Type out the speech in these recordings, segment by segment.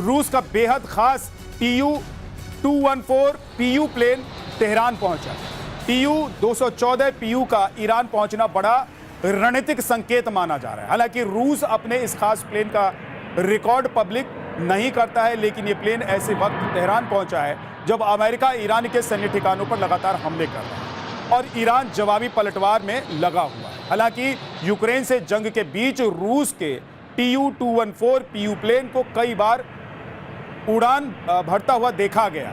रूस का बेहद खास TU-214 PU प्लेन तेहरान पहुंचा। TU-214 PU का ईरान पहुंचना बड़ा रणनीतिक संकेत माना जा रहा है। हालांकि रूस अपने इस खास प्लेन का रिकॉर्ड पब्लिक नहीं करता है, लेकिन ये प्लेन ऐसे वक्त तेहरान पहुंचा है जब अमेरिका ईरान के सैन्य ठिकानों पर लगातार हमले कर रहा है और ईरान जवाबी पलटवार में लगा हुआ है। हालांकि यूक्रेन से जंग के बीच रूस के TU-214 PU प्लेन को कई बार उड़ान भरता हुआ देखा गया,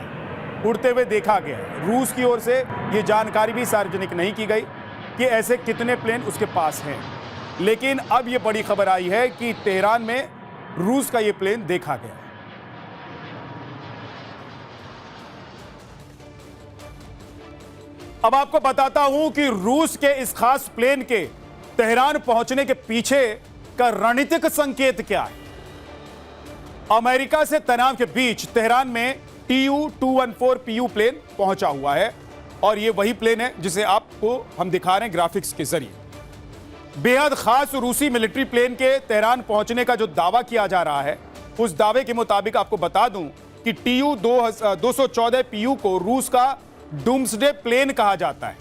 उड़ते हुए देखा गया। रूस की ओर से ये जानकारी भी सार्वजनिक नहीं की गई कि ऐसे कितने प्लेन उसके पास हैं, लेकिन अब ये बड़ी खबर आई है कि तेहरान में रूस का ये प्लेन देखा गया। अब आपको बताता हूं कि रूस के इस खास प्लेन के तेहरान पहुंचने के पीछे का रणनीतिक संकेत क्या है। अमेरिका से तनाव के बीच तेहरान में TU-214 PU प्लेन पहुंचा हुआ है और यह वही प्लेन है जिसे आपको हम दिखा रहे हैं ग्राफिक्स के जरिए। बेहद खास रूसी मिलिट्री प्लेन के तेहरान पहुंचने का जो दावा किया जा रहा है, उस दावे के मुताबिक आपको बता दूं कि TU-214 PU को रूस का डूम्सडे प्लेन कहा जाता है।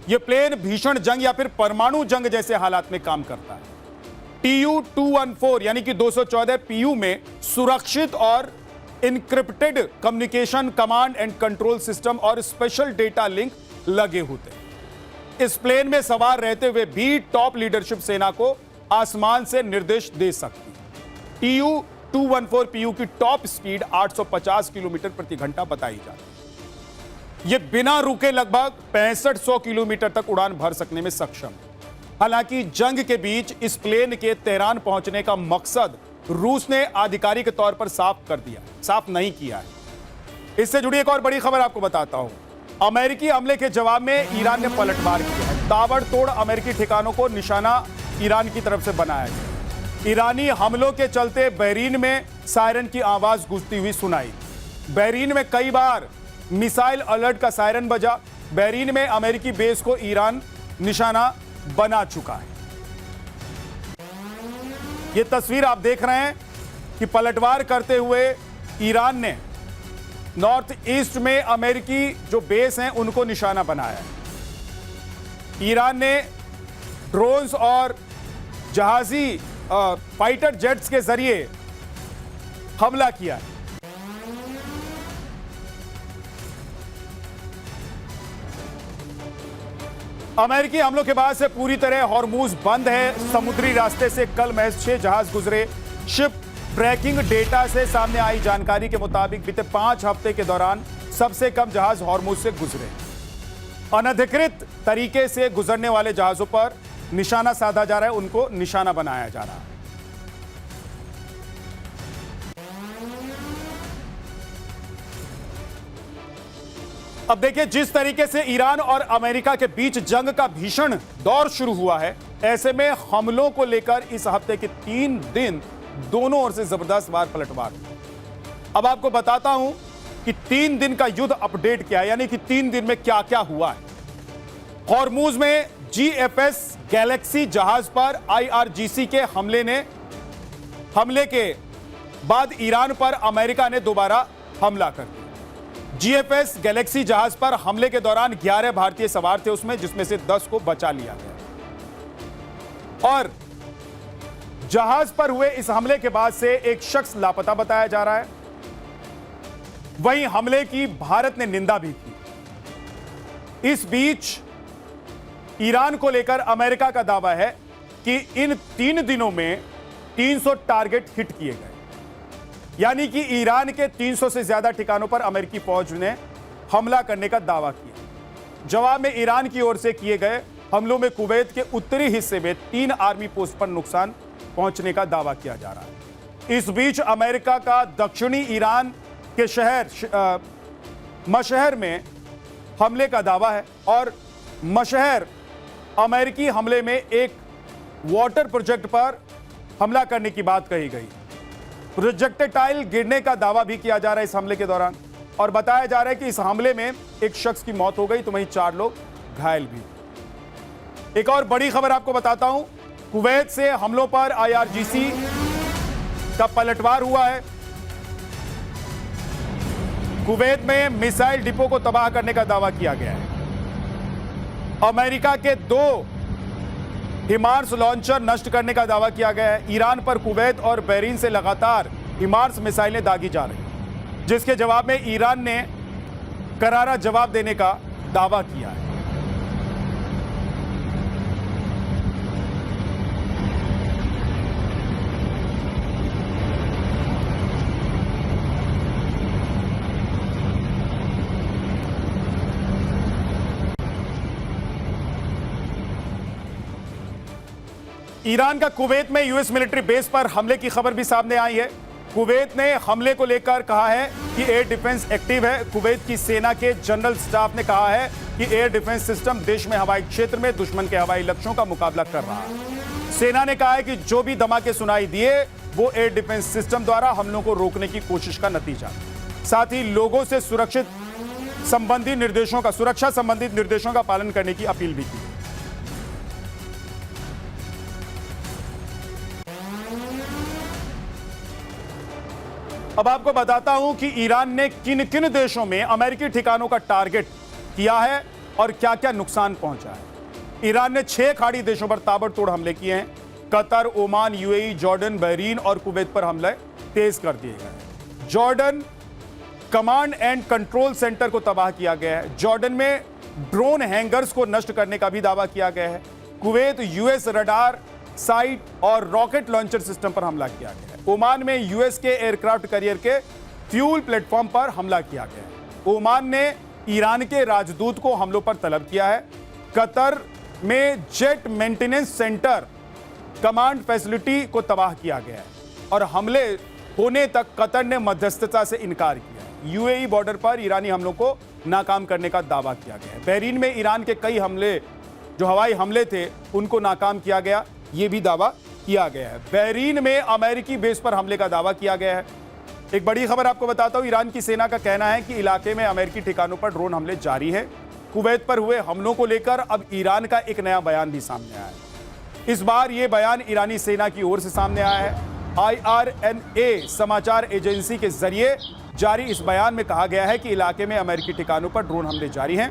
यह प्लेन भीषण जंग या फिर परमाणु जंग जैसे हालात में काम करता है। TU-214 यानी कि 214 PU में सुरक्षित और encrypted communication, command and control system और स्पेशल डेटा लिंक लगे होते हैं। इस प्लेन में सवार रहते हुए भी टॉप लीडरशिप सेना को आसमान से निर्देश दे सकती है। TU-214 PU की टॉप स्पीड 850 किलोमीटर प्रति घंटा बताई जाती है। यह बिना रुके लगभग 6500 किलोमीटर तक उड़ान भर सकने में सक्षम है। हालांकि जंग के बीच इस प्लेन के तेहरान पहुंचने का मकसद रूस ने आधिकारिक तौर पर साफ नहीं किया है। इससे जुड़ी एक और बड़ी खबर आपको बताता हूं। अमेरिकी हमले के जवाब में ईरान ने पलटवार किया है। ताबड़तोड़ अमेरिकी ठिकानों को निशाना ईरान की तरफ से बनाया गया। ईरानी हमलों के चलते बहरीन में सायरन की आवाज गूंजती हुई सुनाई। बहरीन में कई बार मिसाइल अलर्ट का सायरन बजा। बहरीन में अमेरिकी बेस को ईरान निशाना बना चुका है। यह तस्वीर आप देख रहे हैं कि पलटवार करते हुए ईरान ने नॉर्थ ईस्ट में अमेरिकी जो बेस हैं उनको निशाना बनाया है। ईरान ने ड्रोन्स और जहाजी फाइटर जेट्स के जरिए हमला किया है। अमेरिकी हमलों के बाद से पूरी तरह हॉर्मूज बंद है। समुद्री रास्ते से कल महज 6 जहाज गुजरे। शिप ट्रैकिंग डेटा से सामने आई जानकारी के मुताबिक बीते 5 हफ्ते के दौरान सबसे कम जहाज हॉर्मूज से गुजरे। अनधिकृत तरीके से गुजरने वाले जहाजों पर निशाना साधा जा रहा है, उनको निशाना बनाया जा रहा है। अब देखिए, जिस तरीके से ईरान और अमेरिका के बीच जंग का भीषण दौर शुरू हुआ है, ऐसे में हमलों को लेकर इस हफ्ते के 3 दिन दोनों ओर से जबरदस्त वार पलटवार। अब आपको बताता हूं कि 3 दिन का युद्ध अपडेट क्या है, यानी कि 3 दिन में क्या क्या हुआ है। हॉर्मूज में GFS गैलेक्सी जहाज पर IRGC के हमले के बाद ईरान पर अमेरिका ने दोबारा हमला कर दिया। GFS गैलेक्सी जहाज पर हमले के दौरान 11 भारतीय सवार थे उसमें, जिसमें से 10 को बचा लिया गया। और जहाज पर हुए इस हमले के बाद से एक शख्स लापता बताया जा रहा है। वहीं हमले की भारत ने निंदा भी की। इस बीच ईरान को लेकर अमेरिका का दावा है कि इन 3 दिनों में 300 टारगेट हिट किए गए, यानी कि ईरान के 300 से ज्यादा ठिकानों पर अमेरिकी फौज ने हमला करने का दावा किया। जवाब में ईरान की ओर से किए गए हमलों में कुवैत के उत्तरी हिस्से में 3 आर्मी पोस्ट पर नुकसान पहुंचने का दावा किया जा रहा है। इस बीच अमेरिका का दक्षिणी ईरान के शहर मशहर में हमले का दावा है और मशहर अमेरिकी हमले में एक वाटर प्रोजेक्ट पर हमला करने की बात कही गई। प्रोजेक्टाइल गिरने का दावा भी किया जा रहा है इस हमले के दौरान, और बताया जा रहा है कि इस हमले में एक शख्स की मौत हो गई तो वहीं 4 लोग घायल भी। एक और बड़ी खबर आपको बताता हूं, कुवैत से हमलों पर IRGC का पलटवार हुआ है। कुवैत में मिसाइल डिपो को तबाह करने का दावा किया गया है। अमेरिका के 2 हिमार्स लॉन्चर नष्ट करने का दावा किया गया है। ईरान पर कुवैत और बहरीन से लगातार हिमार्स मिसाइलें दागी जा रही हैं, जिसके जवाब में ईरान ने करारा जवाब देने का दावा किया है। ईरान का कुवैत में यूएस मिलिट्री बेस पर हमले की खबर भी सामने आई है। कुवैत ने हमले को लेकर कहा है कि एयर डिफेंस एक्टिव है। कुवैत की सेना के जनरल स्टाफ ने कहा है कि एयर डिफेंस सिस्टम देश में हवाई क्षेत्र में दुश्मन के हवाई लक्ष्यों का मुकाबला कर रहा है। सेना ने कहा है कि जो भी धमाके सुनाई दिए वो एयर डिफेंस सिस्टम द्वारा हमलों को रोकने की कोशिश का नतीजा। साथ ही लोगों से सुरक्षा संबंधित निर्देशों का पालन करने की अपील भी की। अब आपको बताता हूं कि ईरान ने किन किन देशों में अमेरिकी ठिकानों का टारगेट किया है और क्या क्या नुकसान पहुंचा है। ईरान ने 6 खाड़ी देशों पर ताबड़तोड़ हमले किए हैं। Qatar, Oman, UAE, Jordan, Bahrain और कुवैत पर हमले तेज कर दिए गए। Jordan command and control centre को तबाह किया गया है। जॉर्डन में ड्रोन हैंगर्स को नष्ट करने का भी दावा किया गया है। कुवैत यूएस रडार साइट और रॉकेट लॉन्चर सिस्टम पर हमला किया गया है। ओमान में यूएस के एयरक्राफ्ट कैरियर के फ्यूल प्लेटफॉर्म पर हमला किया गया है। ओमान ने ईरान के राजदूत को हमलों पर तलब किया है। कतर में jet maintenance centre command facility को तबाह किया गया है और हमले होने तक कतर ने मध्यस्थता से इनकार किया है। यूएई बॉर्डर पर ईरानी हमलों को नाकाम करने का दावा किया गया है। बहरीन में ईरान के कई हमले जो हवाई हमले थे उनको नाकाम किया गया, ये भी दावा किया गया है। बहरीन में अमेरिकी बेस पर हमले का दावा किया गया है। एक बड़ी खबर आपको बताता हूं, ईरान की सेना का कहना है कि इलाके में अमेरिकी ठिकानों पर ड्रोन हमले जारी हैं। कुवैत पर हुए हमलों को लेकर अब ईरान का एक नया बयान भी सामने आया है। इस बार यह बयान ईरानी सेना की ओर से सामने आया है। IRNA समाचार एजेंसी के जरिए जारी इस बयान में कहा गया है कि इलाके में अमेरिकी ठिकानों पर ड्रोन हमले जारी हैं।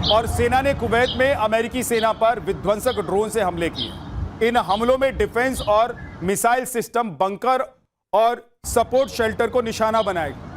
और सेना ने कुवैत में अमेरिकी सेना पर विध्वंसक ड्रोन से हमले किए। इन हमलों में डिफेंस और मिसाइल सिस्टम, बंकर और सपोर्ट शेल्टर को निशाना बनाया।